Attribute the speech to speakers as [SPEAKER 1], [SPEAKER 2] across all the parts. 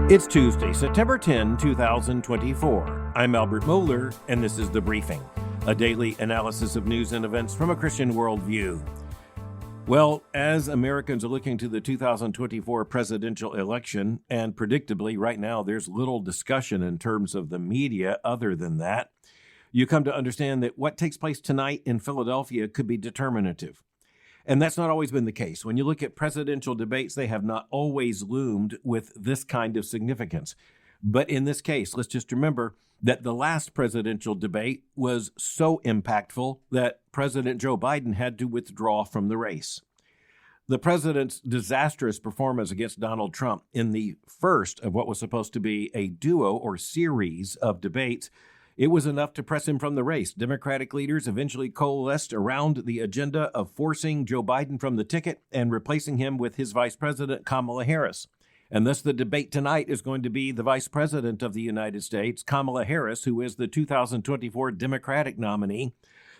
[SPEAKER 1] It's Tuesday, September 10, 2024. I'm Albert Mohler, and this is The Briefing, a daily analysis of news and events from a Christian worldview. Well, as Americans are looking to the 2024 presidential election, and predictably right now there's little discussion in terms of the media other than that, you come to understand that what takes place tonight in Philadelphia could be determinative. And that's not always been the case. When you look at presidential debates, they have not always loomed with this kind of significance. But in this case, let's just remember that the last presidential debate was so impactful that President Joe Biden had to withdraw from the race. The president's disastrous performance against Donald Trump in the first of what was supposed to be a duo or series of debates, it was enough to press him from the race. Democratic leaders eventually coalesced around the agenda of forcing Joe Biden from the ticket and replacing him with his vice president, Kamala Harris. And thus the debate tonight is going to be the vice president of the United States, Kamala Harris, who is the 2024 Democratic nominee,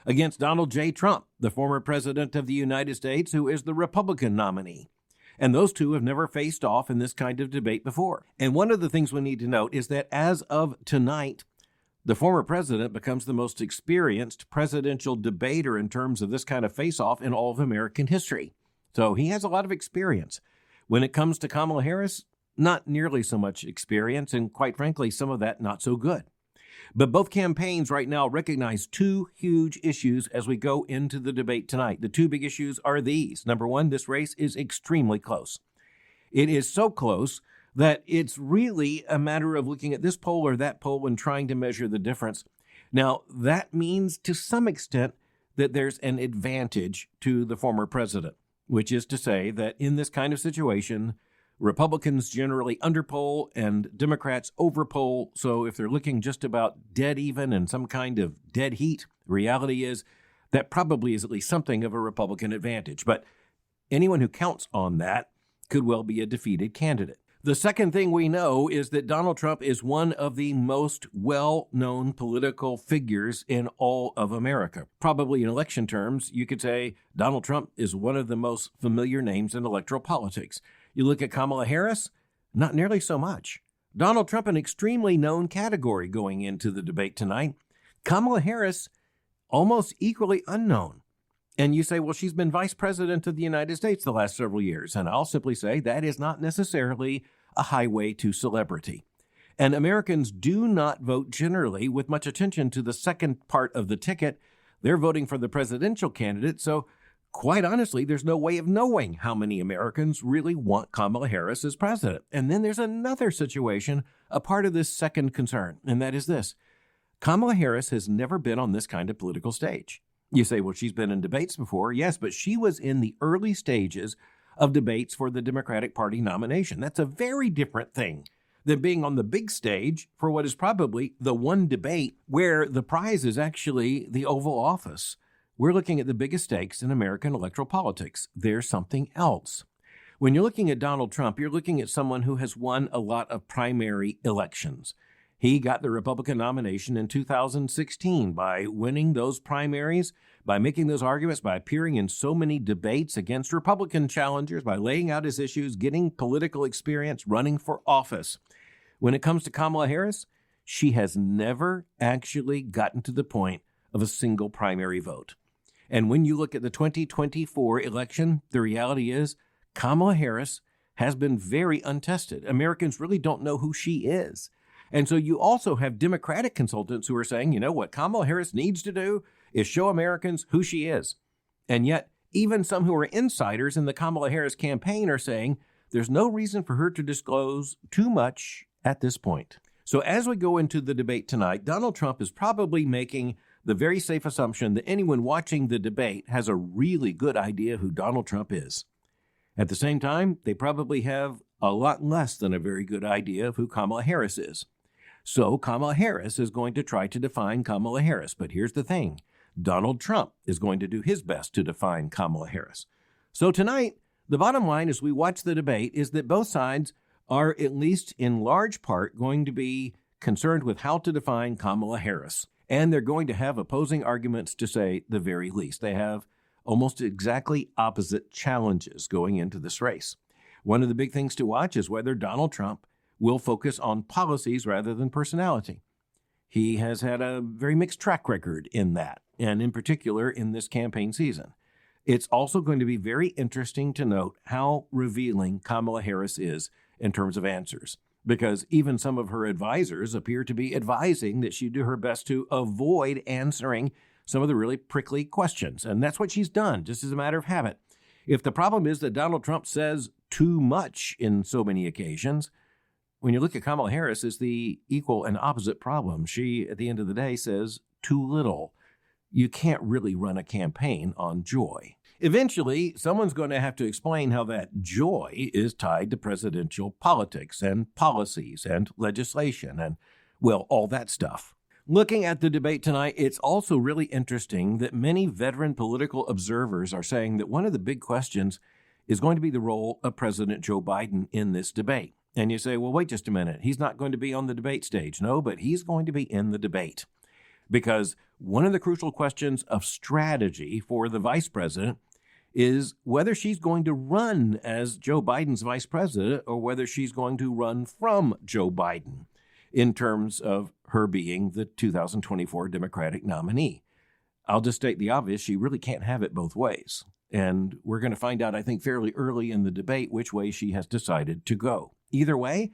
[SPEAKER 1] against Donald J. Trump, the former president of the United States, who is the Republican nominee. And those two have never faced off in this kind of debate before. And one of the things we need to note is that as of tonight, the former president becomes the most experienced presidential debater in terms of this kind of face-off in all of American history. So he has a lot of experience. When it comes to Kamala Harris, not nearly so much experience, and quite frankly, some of that not so good. But both campaigns right now recognize two huge issues as we go into the debate tonight. The two big issues are these. Number one, this race is extremely close. It is so close that it's really a matter of looking at this poll or that poll and trying to measure the difference. Now, that means to some extent that there's an advantage to the former president, which is to say that in this kind of situation, Republicans generally underpoll and Democrats overpoll. So if they're looking just about dead even and some kind of dead heat, reality is that probably is at least something of a Republican advantage. But anyone who counts on that could well be a defeated candidate. The second thing we know is that Donald Trump is one of the most well-known political figures in all of America. Probably in election terms, you could say Donald Trump is one of the most familiar names in electoral politics. You look at Kamala Harris, not nearly so much. Donald Trump, an extremely known category going into the debate tonight. Kamala Harris, almost equally unknown. And you say, well, she's been vice president of the United States the last several years. And I'll simply say that is not necessarily a highway to celebrity. And Americans do not vote generally with much attention to the second part of the ticket. They're voting for the presidential candidate. So quite honestly, there's no way of knowing how many Americans really want Kamala Harris as president. And then there's another situation, a part of this second concern, and that is this. Kamala Harris has never been on this kind of political stage. You say, well, she's been in debates before. Yes, but she was in the early stages of debates for the Democratic Party nomination. That's a very different thing than being on the big stage for what is probably the one debate where the prize is actually the Oval Office. We're looking at the biggest stakes in American electoral politics. There's something else. When you're looking at Donald Trump, you're looking at someone who has won a lot of primary elections. He got the Republican nomination in 2016 by winning those primaries, by making those arguments, by appearing in so many debates against Republican challengers, by laying out his issues, getting political experience, running for office. When it comes to Kamala Harris, she has never actually gotten to the point of a single primary vote. And when you look at the 2024 election, the reality is Kamala Harris has been very untested. Americans really don't know who she is. And so you also have Democratic consultants who are saying, you know, what Kamala Harris needs to do is show Americans who she is. And yet, even some who are insiders in the Kamala Harris campaign are saying there's no reason for her to disclose too much at this point. So as we go into the debate tonight, Donald Trump is probably making the very safe assumption that anyone watching the debate has a really good idea who Donald Trump is. At the same time, they probably have a lot less than a very good idea of who Kamala Harris is. So Kamala Harris is going to try to define Kamala Harris. But here's the thing. Donald Trump is going to do his best to define Kamala Harris. So tonight, the bottom line as we watch the debate is that both sides are, at least in large part, going to be concerned with how to define Kamala Harris. And they're going to have opposing arguments, to say the very least. They have almost exactly opposite challenges going into this race. One of the big things to watch is whether Donald Trump will focus on policies rather than personality. He has had a very mixed track record in that, and in particular in this campaign season. It's also going to be very interesting to note how revealing Kamala Harris is in terms of answers, because even some of her advisors appear to be advising that she do her best to avoid answering some of the really prickly questions. And that's what she's done, just as a matter of habit. If the problem is that Donald Trump says too much in so many occasions, when you look at Kamala Harris, it's the equal and opposite problem. She, at the end of the day, says too little. You can't really run a campaign on joy. Eventually, someone's going to have to explain how that joy is tied to presidential politics and policies and legislation and, well, all that stuff. Looking at the debate tonight, it's also really interesting that many veteran political observers are saying that one of the big questions is going to be the role of President Joe Biden in this debate. And you say, well, wait just a minute. He's not going to be on the debate stage. No, but he's going to be in the debate. Because one of the crucial questions of strategy for the vice president is whether she's going to run as Joe Biden's vice president or whether she's going to run from Joe Biden in terms of her being the 2024 Democratic nominee. I'll just state the obvious. She really can't have it both ways. And we're going to find out, I think, fairly early in the debate which way she has decided to go. Either way,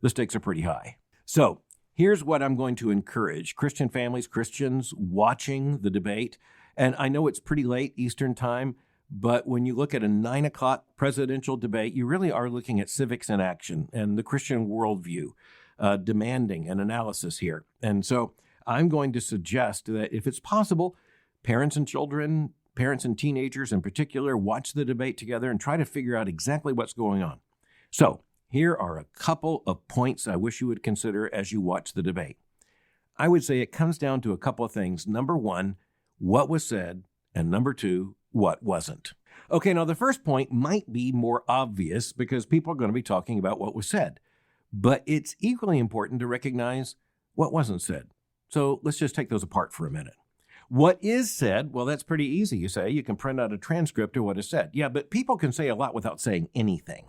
[SPEAKER 1] the stakes are pretty high. So here's what I'm going to encourage Christian families, Christians watching the debate. And I know it's pretty late Eastern time, but when you look at a 9 o'clock presidential debate, you really are looking at civics in action and the Christian worldview demanding an analysis here. And so I'm going to suggest that if it's possible, parents and children, parents and teenagers in particular, watch the debate together and try to figure out exactly what's going on. So here are a couple of points I wish you would consider as you watch the debate. I would say it comes down to a couple of things. Number one, what was said, and number two, what wasn't. Okay, now the first point might be more obvious because people are going to be talking about what was said, but it's equally important to recognize what wasn't said. So let's just take those apart for a minute. What is said, well, that's pretty easy, you say. You can print out a transcript of what is said. Yeah, but people can say a lot without saying anything.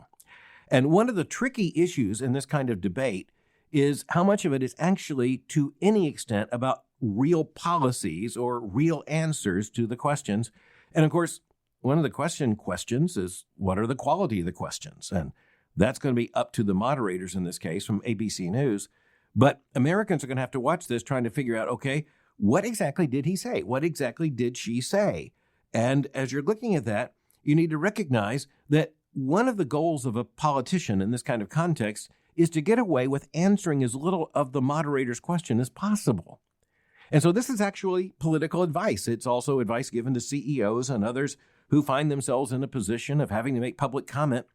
[SPEAKER 1] And one of the tricky issues in this kind of debate is how much of it is actually, to any extent, about real policies or real answers to the questions. And of course, one of the questions is, what are the quality of the questions? And that's going to be up to the moderators in this case from ABC News. But Americans are going to have to watch this trying to figure out, okay, what exactly did he say? What exactly did she say? And as you're looking at that, you need to recognize that one of the goals of a politician in this kind of context is to get away with answering as little of the moderator's question as possible. And so this is actually political advice. It's also advice given to CEOs and others who find themselves in a position of having to make public comment.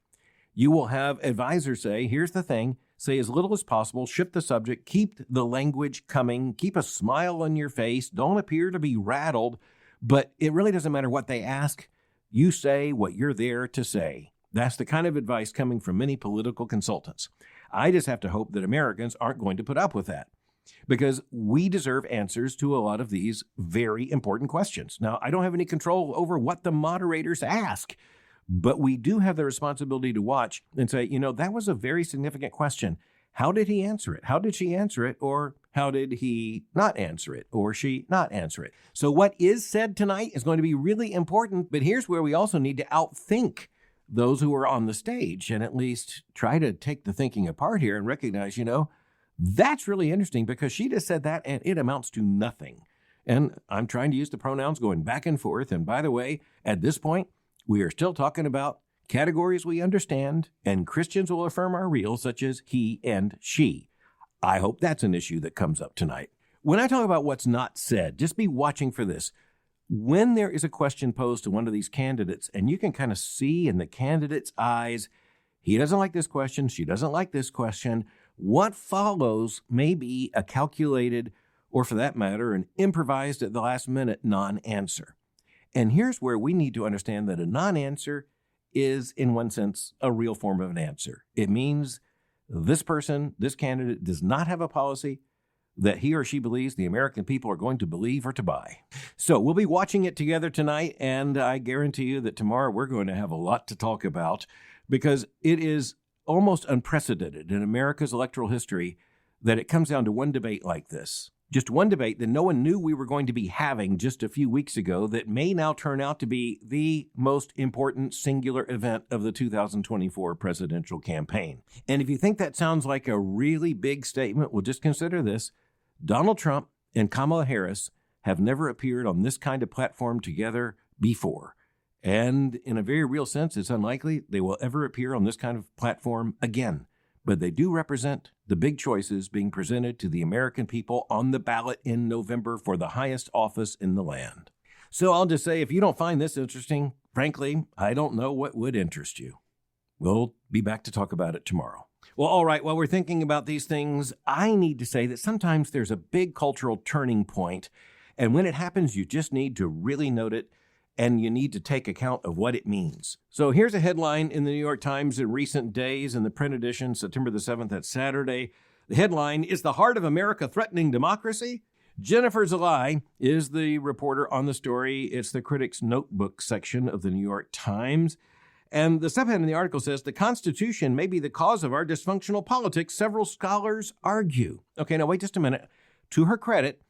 [SPEAKER 1] You will have advisors say, here's the thing, say as little as possible, shift the subject, keep the language coming, keep a smile on your face, don't appear to be rattled, but it really doesn't matter what they ask. You say what you're there to say. That's the kind of advice coming from many political consultants. I just have to hope that Americans aren't going to put up with that because we deserve answers to a lot of these very important questions. Now, I don't have any control over what the moderators ask, but we do have the responsibility to watch and say, that was a very significant question. How did he answer it? How did she answer it? Or how did he not answer it? Or she not answer it? So what is said tonight is going to be really important, but here's where we also need to outthink those who are on the stage and at least try to take the thinking apart here and recognize, that's really interesting because she just said that and it amounts to nothing. And I'm trying to use the pronouns going back and forth. And by the way, at this point, we are still talking about categories we understand and Christians will affirm are real, such as he and she. I hope that's an issue that comes up tonight. When I talk about what's not said, just be watching for this. When there is a question posed to one of these candidates, and you can kind of see in the candidate's eyes, he doesn't like this question, she doesn't like this question, what follows may be a calculated, or for that matter, an improvised at the last minute non-answer. And here's where we need to understand that a non-answer is, in one sense, a real form of an answer. It means this person, this candidate, does not have a policy that he or she believes the American people are going to believe or to buy. So we'll be watching it together tonight, and I guarantee you that tomorrow we're going to have a lot to talk about because it is almost unprecedented in America's electoral history that it comes down to one debate like this. Just one debate that no one knew we were going to be having just a few weeks ago that may now turn out to be the most important singular event of the 2024 presidential campaign. And if you think that sounds like a really big statement, well, just consider this. Donald Trump and Kamala Harris have never appeared on this kind of platform together before. And in a very real sense, it's unlikely they will ever appear on this kind of platform again. But they do represent the big choices being presented to the American people on the ballot in November for the highest office in the land. So I'll just say, if you don't find this interesting, frankly, I don't know what would interest you. We'll be back to talk about it tomorrow. Well, all right, while we're thinking about these things, I need to say that sometimes there's a big cultural turning point, and when it happens, you just need to really note it, and you need to take account of what it means. So here's a headline in the New York Times in recent days in the print edition, September the 7th, that's Saturday. The headline, "Is the Heart of America Threatening Democracy?" Jennifer Szalai is the reporter on the story. It's the Critics' Notebook section of the New York Times. And the subhead in the article says, "The Constitution may be the cause of our dysfunctional politics, several scholars argue." Okay, now wait just a minute. To her credit,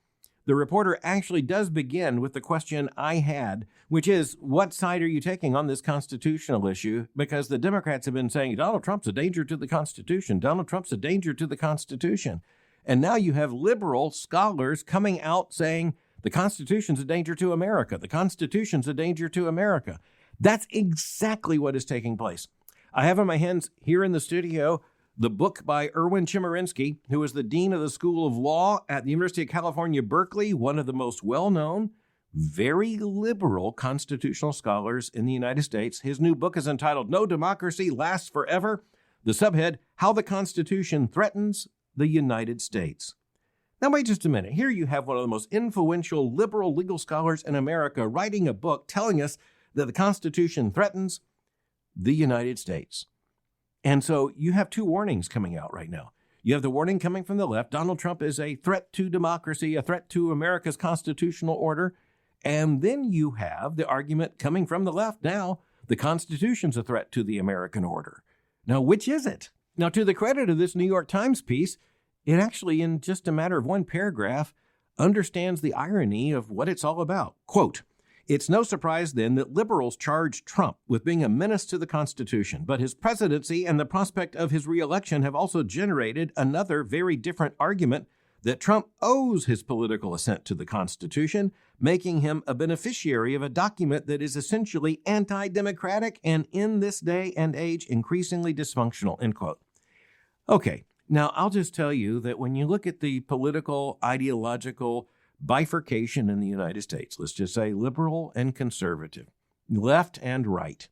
[SPEAKER 1] the reporter actually does begin with the question I had, which is, what side are you taking on this constitutional issue? Because the Democrats have been saying, Donald Trump's a danger to the Constitution. Donald Trump's a danger to the Constitution. And now you have liberal scholars coming out saying the Constitution's a danger to America. The Constitution's a danger to America. That's exactly what is taking place. I have in my hands here in the studio the book by Erwin Chemerinsky, who is the dean of the School of Law at the University of California, Berkeley, one of the most well-known, very liberal constitutional scholars in the United States. His new book is entitled "No Democracy Lasts Forever." The subhead, "How the Constitution Threatens the United States." Now, wait just a minute. Here you have one of the most influential liberal legal scholars in America writing a book telling us that the Constitution threatens the United States. And so you have two warnings coming out right now. You have the warning coming from the left. Donald Trump is a threat to democracy, a threat to America's constitutional order. And then you have the argument coming from the left now, the Constitution's a threat to the American order. Now, which is it? Now, to the credit of this New York Times piece, it actually, in just a matter of one paragraph, understands the irony of what it's all about. Quote, "It's no surprise, then, that liberals charge Trump with being a menace to the Constitution, but his presidency and the prospect of his reelection have also generated another very different argument that Trump owes his political assent to the Constitution, making him a beneficiary of a document that is essentially anti-democratic and in this day and age increasingly dysfunctional," end quote. Okay, now I'll just tell you that when you look at the political, ideological bifurcation in the United States, let's just say liberal and conservative, left and right,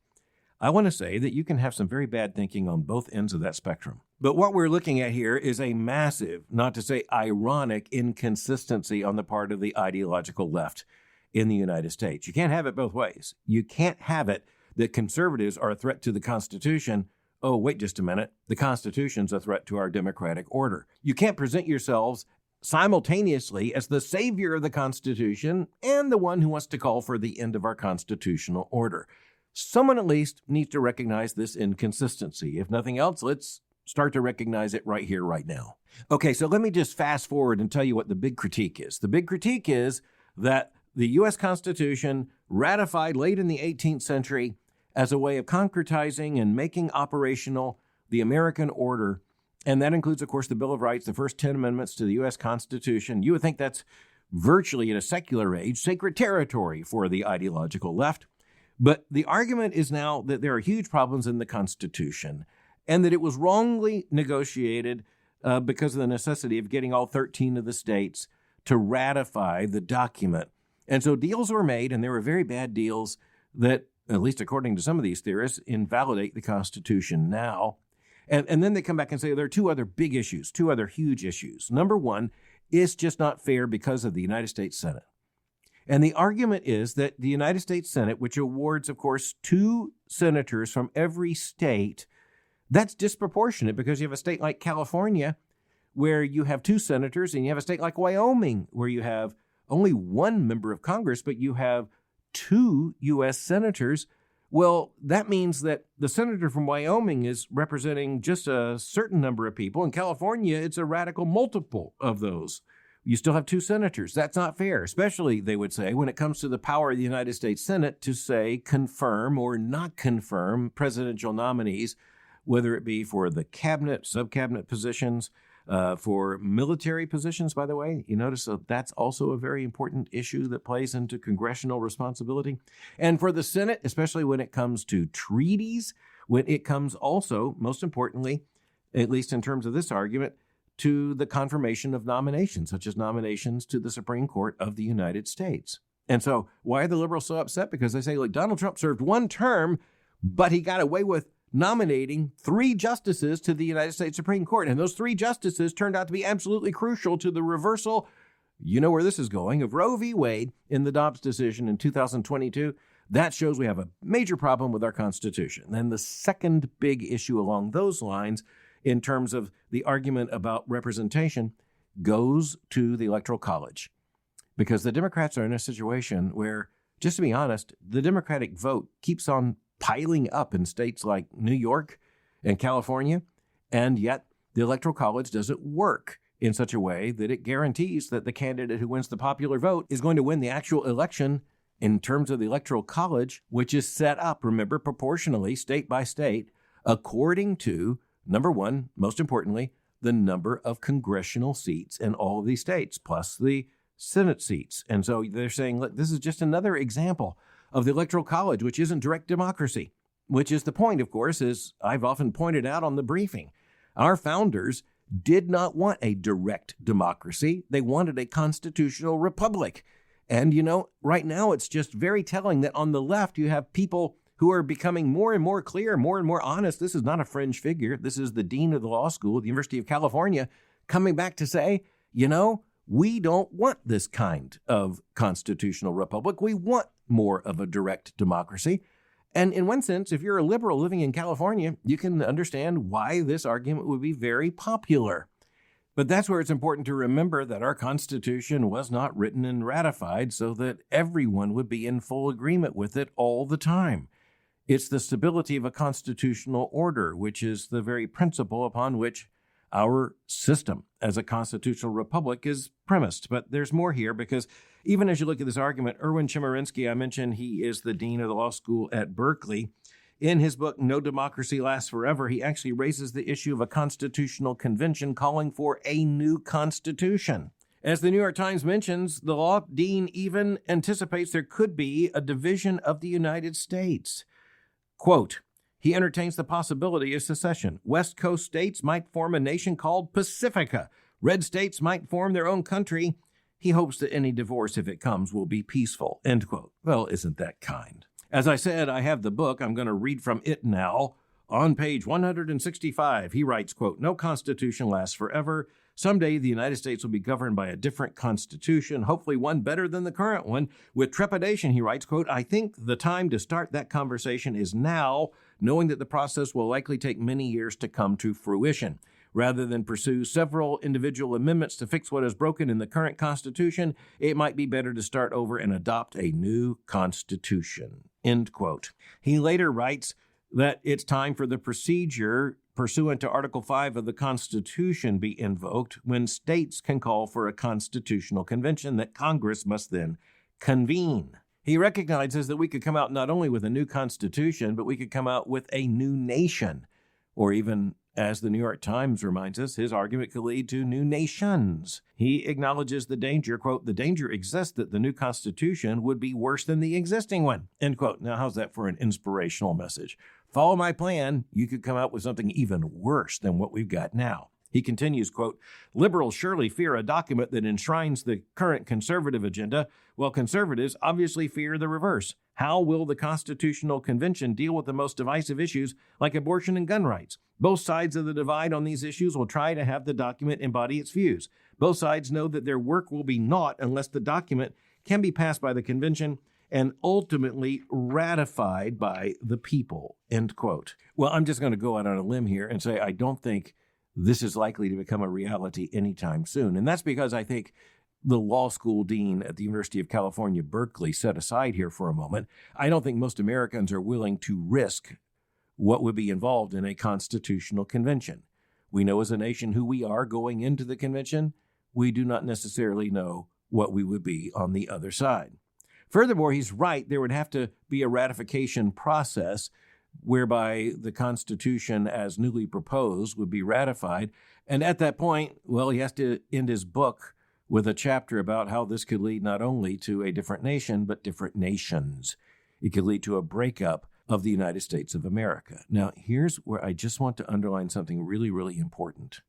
[SPEAKER 1] I want to say that you can have some very bad thinking on both ends of that spectrum. But what we're looking at here is a massive, not to say ironic, inconsistency on the part of the ideological left in the United States. You can't have it both ways. You can't have it that conservatives are a threat to the Constitution. Oh, wait just a minute. The Constitution's a threat to our democratic order. You can't present yourselves simultaneously as the savior of the Constitution and the one who wants to call for the end of our constitutional order. Someone at least needs to recognize this inconsistency. If nothing else, let's start to recognize it right here, right now. Okay, so let me just fast forward and tell you what the big critique is. The big critique is that the U.S. Constitution, ratified late in the 18th century as a way of concretizing and making operational the American order. And that includes, of course, the Bill of Rights, the first 10 amendments to the U.S. Constitution. You would think that's virtually, in a secular age, sacred territory for the ideological left. But the argument is now that there are huge problems in the Constitution and that it was wrongly negotiated because of the necessity of getting all 13 of the states to ratify the document. And so deals were made, and they were very bad deals that, at least according to some of these theorists, invalidate the Constitution now. And then they come back and say there are two other big issues, two other huge issues. Number one, it's just not fair because of the United States Senate. And the argument is that the United States Senate, which awards, of course, 2 senators from every state, that's disproportionate because you have a state like California where you have 2 senators, and you have a state like Wyoming where you have only 1 member of Congress, but you have 2 U.S. senators. Well, that means that the senator from Wyoming is representing just a certain number of people. In California, it's a radical multiple of those. You still have 2 senators. That's not fair, especially, they would say, when it comes to the power of the United States Senate to say confirm or not confirm presidential nominees, whether it be for the cabinet, sub-cabinet positions, for military positions, by the way. You notice that's also a very important issue that plays into congressional responsibility. And for the Senate, especially when it comes to treaties, when it comes also, most importantly, at least in terms of this argument, to the confirmation of nominations, such as nominations to the Supreme Court of the United States. And so why are the liberals so upset? Because they say, look, Donald Trump served 1 term, but he got away with nominating 3 justices to the United States Supreme Court. And those 3 justices turned out to be absolutely crucial to the reversal, you know where this is going, of Roe v. Wade in the Dobbs decision in 2022. That shows we have a major problem with our Constitution. And the second big issue along those lines, in terms of the argument about representation, goes to the Electoral College. Because the Democrats are in a situation where, just to be honest, the Democratic vote keeps on piling up in states like New York and California, and yet the Electoral College doesn't work in such a way that it guarantees that the candidate who wins the popular vote is going to win the actual election in terms of the Electoral College, which is set up, remember, proportionally, state by state, according to, number one, most importantly, the number of congressional seats in all of these states, plus the Senate seats. And so they're saying, look, this is just another example of the Electoral College, which isn't direct democracy, which is the point, of course, as I've often pointed out on the briefing. Our founders did not want a direct democracy. They wanted a constitutional republic. And, you know, right now it's just very telling that on the left you have people who are becoming more and more clear, more and more honest. This is not a fringe figure. This is the dean of the law school at the University of California coming back to say, you know, we don't want this kind of constitutional republic. We want more of a direct democracy. And in one sense, if you're a liberal living in California, you can understand why this argument would be very popular. But that's where it's important to remember that our Constitution was not written and ratified so that everyone would be in full agreement with it all the time. It's the stability of a constitutional order, which is the very principle upon which our system as a constitutional republic is premised. But there's more here, because even as you look at this argument, Erwin Chemerinsky, I mentioned he is the dean of the law school at Berkeley. In his book, No Democracy Lasts Forever, he actually raises the issue of a constitutional convention calling for a new constitution. As the New York Times mentions, the law dean even anticipates there could be a division of the United States. Quote, he entertains the possibility of secession. West Coast states might form a nation called Pacifica. Red states might form their own country. He hopes that any divorce, if it comes, will be peaceful. End quote. Well, isn't that kind? As I said, I have the book. I'm going to read from it now. On page 165, he writes, quote, no constitution lasts forever. Someday the United States will be governed by a different constitution, hopefully one better than the current one. With trepidation, he writes, quote, I think the time to start that conversation is now, knowing that the process will likely take many years to come to fruition. Rather than pursue several individual amendments to fix what is broken in the current Constitution, it might be better to start over and adopt a new Constitution. End quote. He later writes that it's time for the procedure pursuant to Article 5 of the Constitution be invoked when states can call for a constitutional convention that Congress must then convene. He recognizes that we could come out not only with a new constitution, but we could come out with a new nation, or even, as the New York Times reminds us, his argument could lead to new nations. He acknowledges the danger, quote, the danger exists that the new Constitution would be worse than the existing one, end quote. Now, how's that for an inspirational message? Follow my plan, you could come out with something even worse than what we've got now. He continues, quote, liberals surely fear a document that enshrines the current conservative agenda, while conservatives obviously fear the reverse. How will the Constitutional Convention deal with the most divisive issues like abortion and gun rights? Both sides of the divide on these issues will try to have the document embody its views. Both sides know that their work will be naught unless the document can be passed by the convention and ultimately ratified by the people, end quote. Well, I'm just going to go out on a limb here and say I don't think this is likely to become a reality anytime soon. And that's because I think the law school dean at the University of California, Berkeley, set aside here for a moment, I don't think most Americans are willing to risk what would be involved in a constitutional convention. We know as a nation who we are going into the convention. We do not necessarily know what we would be on the other side. Furthermore, he's right. There would have to be a ratification process whereby the Constitution as newly proposed would be ratified. And at that point, well, he has to end his book with a chapter about how this could lead not only to a different nation, but different nations. It could lead to a breakup of the United States of America. Now, here's where I just want to underline something really, really important.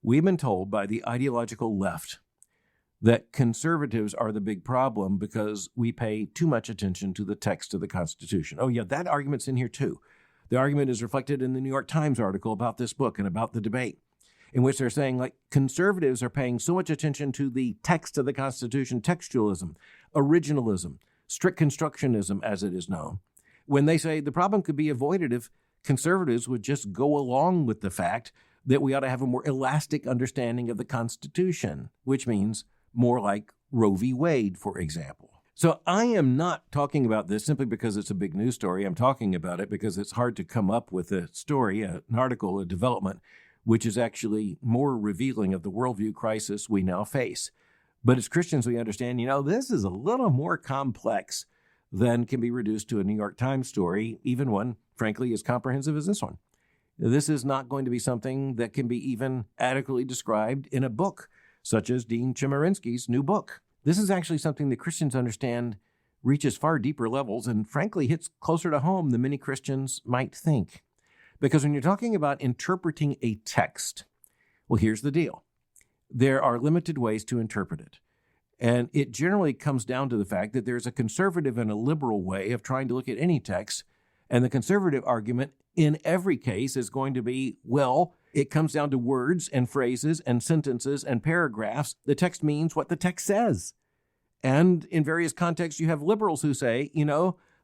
[SPEAKER 1] We've been told by the ideological left that conservatives are the big problem because we pay too much attention to the text of the Constitution. Oh, yeah, that argument's in here too. The argument is reflected in the New York Times article about this book and about the debate, in which they're saying, like, conservatives are paying so much attention to the text of the Constitution, textualism, originalism, strict constructionism, as it is known, when they say the problem could be avoided if conservatives would just go along with the fact that we ought to have a more elastic understanding of the Constitution, which means more like Roe v. Wade, for example. So I am not talking about this simply because it's a big news story. I'm talking about it because it's hard to come up with a story, an article, a development, which is actually more revealing of the worldview crisis we now face. But as Christians, we understand, this is a little more complex than can be reduced to a New York Times story, even one, frankly, as comprehensive as this one. This is not going to be something that can be even adequately described in a book, such as Dean Chemerinsky's new book. This is actually something that Christians understand reaches far deeper levels and, frankly, hits closer to home than many Christians might think. Because when you're talking about interpreting a text, well, here's the deal. There are limited ways to interpret it. And it generally comes down to the fact that there's a conservative and a liberal way of trying to look at any text. And the conservative argument in every case is going to be, well, it comes down to words and phrases and sentences and paragraphs. The text means what the text says. And in various contexts, you have liberals who say,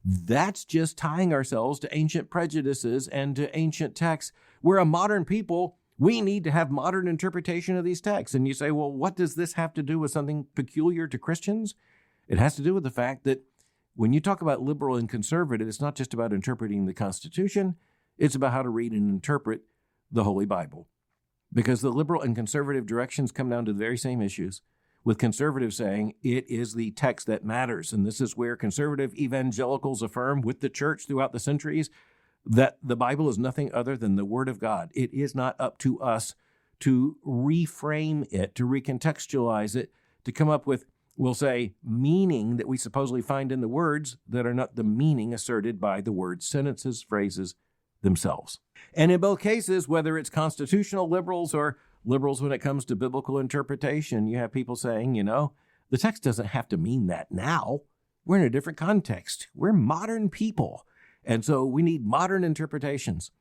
[SPEAKER 1] that's just tying ourselves to ancient prejudices and to ancient texts. We're a modern people. We need to have modern interpretation of these texts. And you say, well, what does this have to do with something peculiar to Christians? It has to do with the fact that when you talk about liberal and conservative, it's not just about interpreting the Constitution. It's about how to read and interpret the Holy Bible. Because the liberal and conservative directions come down to the very same issues, with conservatives saying it is the text that matters. And this is where conservative evangelicals affirm with the church throughout the centuries that the Bible is nothing other than the Word of God. It is not up to us to reframe it, to recontextualize it, to come up with, we'll say, meaning that we supposedly find in the words that are not the meaning asserted by the words, sentences, phrases themselves. And in both cases, whether it's constitutional liberals or liberals when it comes to biblical interpretation, you have people saying, the text doesn't have to mean that now. We're in a different context. We're modern people. And so we need modern interpretations.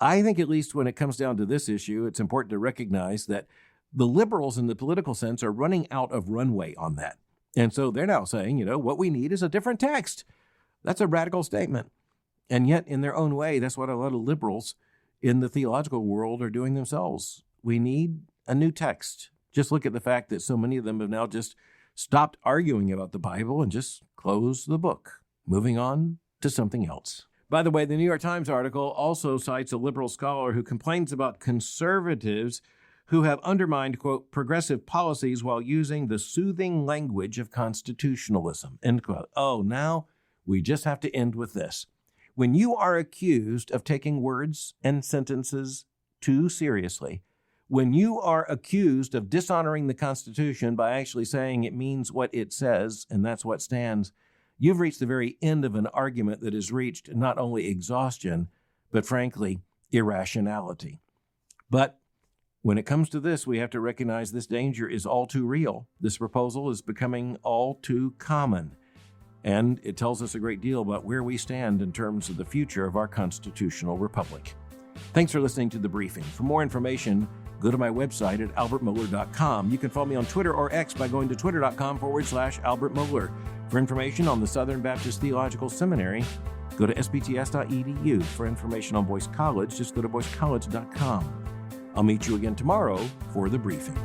[SPEAKER 1] I think at least when it comes down to this issue, it's important to recognize that the liberals in the political sense are running out of runway on that. And so they're now saying, what we need is a different text. That's a radical statement. And yet in their own way, that's what a lot of liberals in the theological world are doing themselves. We need a new text. Just look at the fact that so many of them have now just stopped arguing about the Bible and just closed the book, moving on to something else. By the way, the New York Times article also cites a liberal scholar who complains about conservatives who have undermined, quote, progressive policies while using the soothing language of constitutionalism, end quote. Oh, now we just have to end with this. When you are accused of taking words and sentences too seriously, when you are accused of dishonoring the Constitution by actually saying it means what it says and that's what stands, you've reached the very end of an argument that has reached not only exhaustion, but frankly, irrationality. But when it comes to this, we have to recognize this danger is all too real. This proposal is becoming all too common. And it tells us a great deal about where we stand in terms of the future of our constitutional republic. Thanks for listening to The Briefing. For more information, go to my website at albertmohler.com. You can follow me on Twitter or X by going to twitter.com/Albert Mohler. For information on the Southern Baptist Theological Seminary, go to sbts.edu. For information on Boyce College, just go to boycecollege.com. I'll meet you again tomorrow for The Briefing.